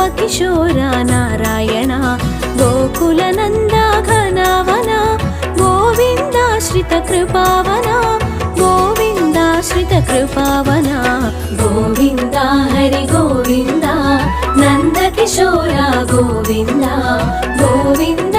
गोपकिशोरा Narayan गोकुलनन्दा घनावना गोविन्दाश्रित कृपावना गोविन्दाश्रित कृपावना Govinda Hari Govinda नन्दकिशोरा Govinda Govinda